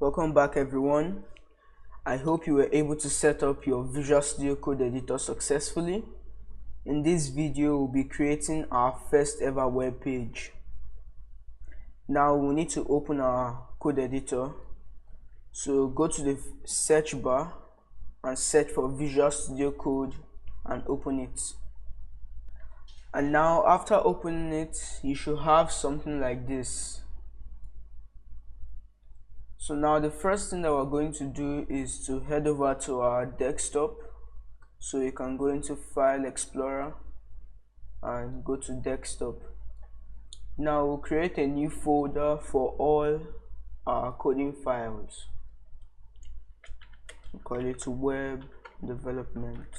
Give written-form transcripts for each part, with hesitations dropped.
Welcome back everyone. I hope you were able to set up your Visual Studio Code editor successfully. In this video we'll be creating our first ever web page. Now we need to open our code editor. So go to the search bar and search for Visual Studio Code and open it. And now after opening it, you should have something like this. So now the first thing that we're going to do is to head over to our desktop. So you can go into File Explorer and go to Desktop. Now we'll create a new folder for all our coding files. We'll call it Web Development.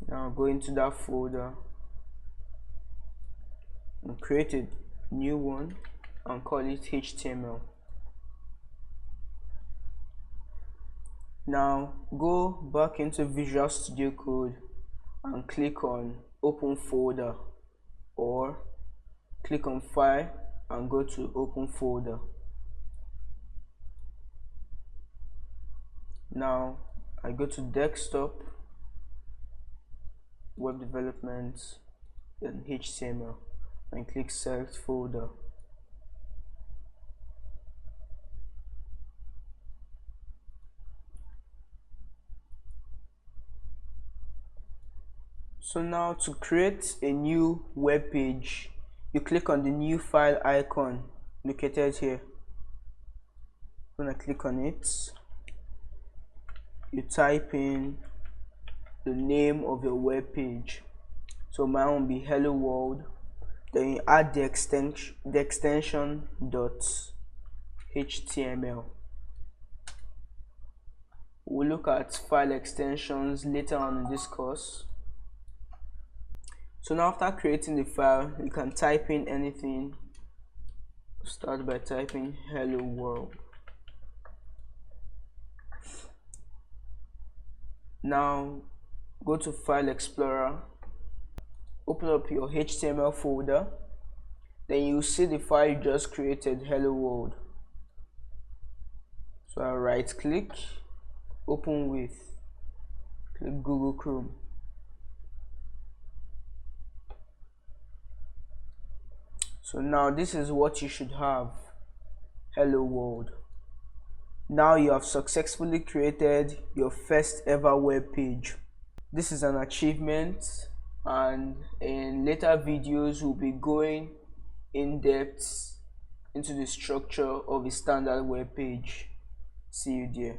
Now go into that folder and create a new one and call it HTML. Now go back into Visual Studio Code and click on Open Folder, or click on File and go to Open Folder. Now I go to Desktop, Web Development, then HTML, and click Select Folder. So now to create a new web page, you click on the new file icon located here. When I click on it, you type in the name of your web page. So mine will be hello world. Then you add the extension .html. We'll look at file extensions later on in this course. So now after creating the file, you can type in anything. Start by typing hello world. Now go to File Explorer, open up your HTML folder, then you see the file you just created, hello world. So I right click, open with, click Google Chrome. So now this is what you should have, hello world. Now you have successfully created your first ever web page. This is an achievement, and in later videos we'll be going in depth into the structure of a standard web page. See you there.